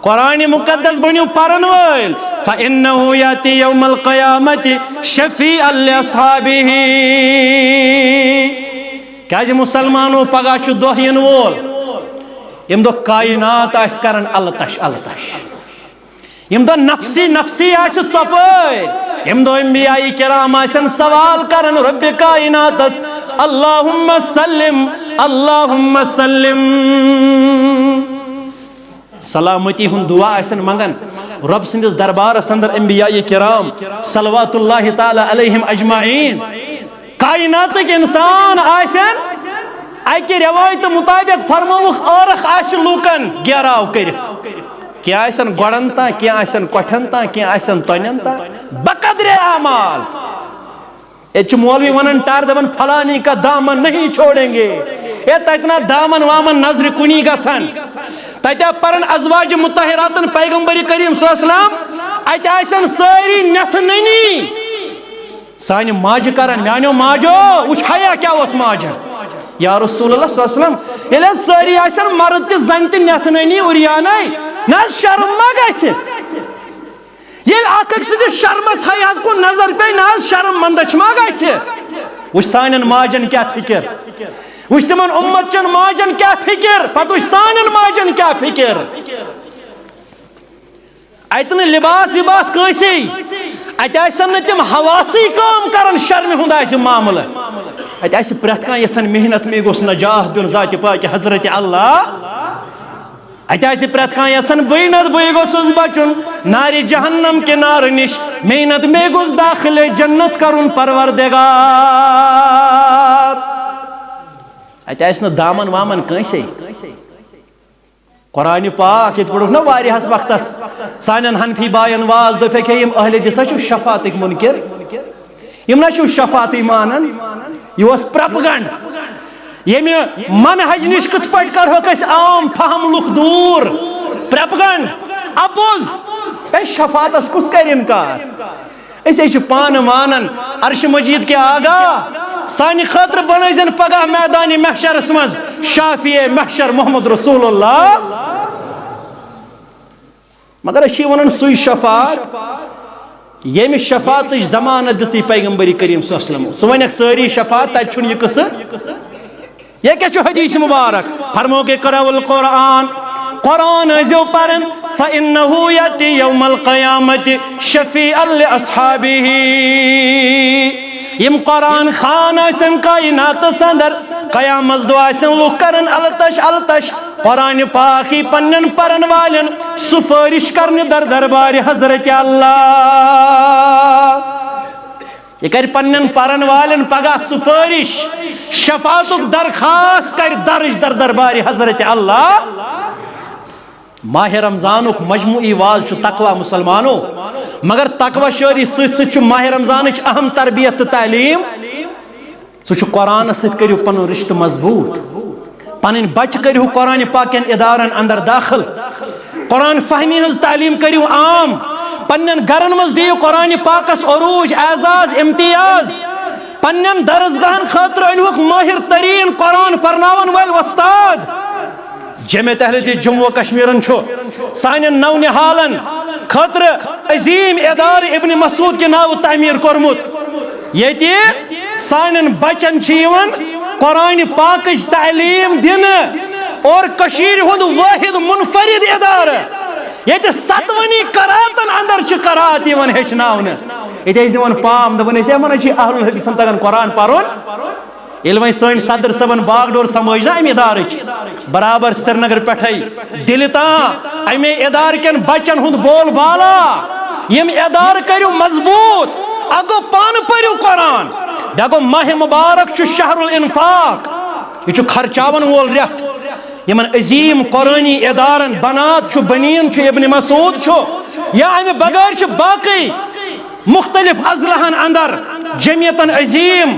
قرآن مقدس بنیو پرن ویل فَإِنَّهُ يَأْتِي يَوْمَ الْقِيَامَةِ شَفِيعًا لِأَصْحَابِهِ کیا جی مسلمانوں پگہ چھ دۄہ ین وول یم دۄہ کائنات آس کرن التش التش یم دۄہ نفسی نفسی آس ژۄپٲرۍ یم دۄہ انبیاء کرام آسن سوال کرن رب کائناتس اللہم سلم اللہم سلم سلامتی ہن دعا آسن منگن رب سندس دربارس اندر انبیاء کرام صلوات اللہ تعالی علیہم اجمعین کائنات کے انسان آسن اکی روایت مطابق فرموخ اورخ آس لوکن گیراو کرت کیا آسن گوڑن تا کیا آسن کوٹھن تا کیا آسن تونین تا بقدر اعمال ایچ مولوی ونن ٹار دبن پھلانی کا دامن نہیں چھوڑیں گے اے تکنا دامن وامن نظر کنی گا سن تیتا پرن ازواج متحراتن پیغمبری کریم صلی اللہ علیہ وسلم ایتا ایسن ساری نتننی سانی ماج کرن میانیو ماجو وچ حیا کیا اس ماجن یا رسول اللہ صلی اللہ علیہ وسلم یہ ساری ایسن مرد تی زنگ تی نتننی اوریانائی نا شرم ما گئے یہ آکک سے شرمس حیاز کو نظر پہ نا شرم مندچ ما گئے وچ سانن ماجن کیا فکر وچ تمن امت چن ماجن کیا فکر پتہ وچ سانن ماجن کیا فکر ایتن لباس وباس کانسی ات آسن تم حواسی کام کرن شرم ہند آس معاملہ ات آس پرت کان یسن محنت میں گوس نجاح دن ذات پاک حضرت اللہ ات آس پرت کان یسن بینت بے گوس بچن ناری جہنم کے نار نش محنت میں گوس داخل جنت کرن پروردگار ات آس نا دامن وامن کنسی قرآن پاک یہ پڑھو نا واریہس وقتس سانن حنفی بائن واز دفع یم اہل دسا چھو شفاعتک منکر یم نا چھو شفاعتی مانن یہ اس پرپگنڈ یمی منہج نش کت پٹ کر ہوکس عام فہم لک دور پرپگنڈ اپوز اے شفاعتس کس کر انکار اسے چھو پان مانن عرش مجید کے آگاہ سانی خاطر بنائزن پگاہ میدانی محشر اسمز شافی محشر محمد رسول اللہ مگر اچھی ونن سوی شفاعت یمی شفاعت زمانت دسی پیغمبری کریم صلی اللہ علیہ وسلم سوین ایک ساری شفاعت تا چھن یہ قصر یہ کیا چھو حدیث مبارک فرمو کہ قرأ القرآن قرآن ازیو پرن فَإِنَّهُ يَأْتِي يَوْمَ الْقِيَامَةِ شَفِيعًا لِأَصْحَابِهِ یم قرآن خان آسن کائنات سندر قیامت دو آسن لوگ کرن التش التش قرآن پاکی پنن پرن والن سفارش کرن در دربار حضرت اللہ یہ کر پنن پرن والن پگا سفارش شفاعتک درخواست کر درج در دربار حضرت اللہ ماہ رمضانک مجموعی واز چھو تقوی مسلمانو مگر تقوی شوری ست ست چھو ماہ رمضانچ اہم تربیت تعلیم سو چھو قرآن ست کریو پنو رشت مضبوط پنن بچ کریو قرآن پاکین ادارن اندر داخل قرآن فہمی ہز تعلیم کریو عام پنن گرن مز دیو قرآن پاکس عروج اعزاز امتیاز پنن درزگاہن خاطر انوک ماہر ترین قرآن پرناون ویل وستاد جمعیت اہل جموں و کشمیرن چھو سانن نو نحالن خاطر عظیم ادار ابن مسعود کے ناو تعمیر کرمت یہ سانن بچن چیون قرآن پاکش تعلیم دن اور کشیر ہند واحد منفرد ادار یہ ستونی کراتن اندر چھ کرات یون ہچناون یہ دون پام دپن ایسے من چھ اہل الحدیثن تگن قرآن پرون علم سن صدر صبن باغ ڈور سمجھنا ام ادارچ برابر سرینگر پٹھائی دل تان ام ادار کن بچن ہند بول بالا یم ادار کرو مضبوط اگو پان پریو قرآن دگو ماہ مبارک چھ شہر الانفاق یہ چھ خرچاون وول ریت یمن عظیم قرآنی ادارن بنات چھ بنین چھ ابن مسعود چھ یا ام بغیر چھ باقی مختلف اضلاعن اندر جمعیتن عظیم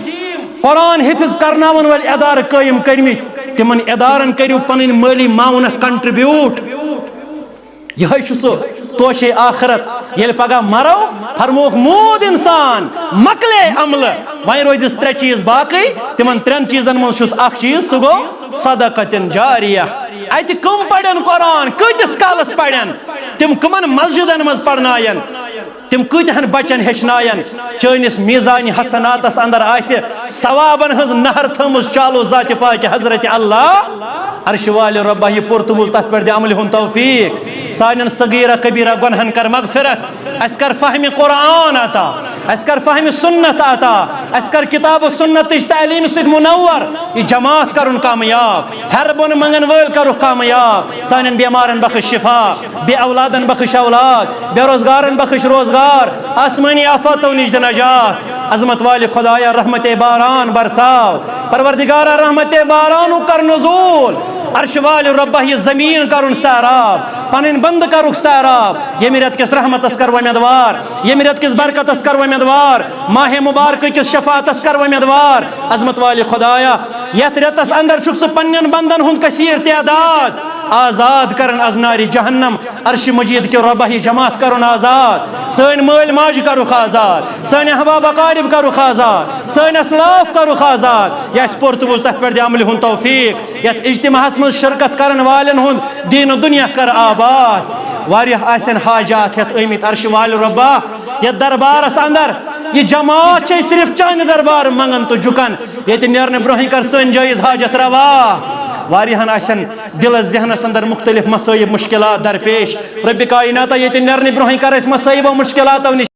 قرآن حفظ کرناون ول ادار قائم کرمت تمن ادارن کریو پنن مالی معاونت کنٹریبیوٹ یہ سو توشے آخرت یل پگہ مرو فرموک مود انسان مکلے عمل وہیں روزس ترے چیز باقی تمن ترین چیزن من اخ چیز سہ گو صدقۃ جاریہ ات کم پڑھن قرآن کتس کالس پڑھن تم کمن مسجدن مز پڑھنائن تم کتہن بچن ہچنائن چانس میزان حسناتس اندر آسہ ثوابن ہز نہر تھمز چالو ذات پاک حضرت اللہ عرش وال ربہ یہ پورتمول تت پر دے عمل ہن توفیق سانن صغیرہ کبیرہ گنہن کر مغفرت اس کر فہم قرآن عطا اس کر فہم سنت عطا اس کر کتاب و سنت تعلیم سے منور یہ جماعت کرن کامیاب ہر بن منگن ول کرو کامیاب سانن بیمارن بخش شفا بے اولادن بخش اولاد بے روزگارن بخش روزگار آسمانی آفاتوں نجد نجات عظمت والی خدایا رحمت باران برساو پروردگارا رحمت بارانو کر نزول عرش والی ربہ یہ زمین کرن سیراب پنن بند کرک سیراب یہ میرت کس رحمت اس کر ومیدوار یہ میرت کس برکت اس کر ومیدوار ماہ مبارک کس شفاعت اس کر ومیدوار عظمت والی خدایا یت رتس اندر شخص پنن بندن ہند کثیر تعداد آزاد کرن از ناری جہنم عرش مجید کے ربہ جماعت کرن آزاد سین مال ماج کرو آزاد سین احباب اقارب کرو آزاد سین اسلاف کرو آزاد یا اس پورتبل تک پر عمل ہن توفیق یت اجتماع من شرکت کرن والن ہند دین و دنیا کر آباد واریہ آسن حاجات ہت امید عرش وال ربہ یہ دربارس اندر یہ جماعت چھ صرف چند دربار منگن تو جکن یہ نیرن برہی کر سن جائز حاجت روا واریہن آسن دل ذہنس اندر مختلف مسائب مشکلات درپیش رب کائنات یہ نیرن برہی کر اس مسائب و مشکلات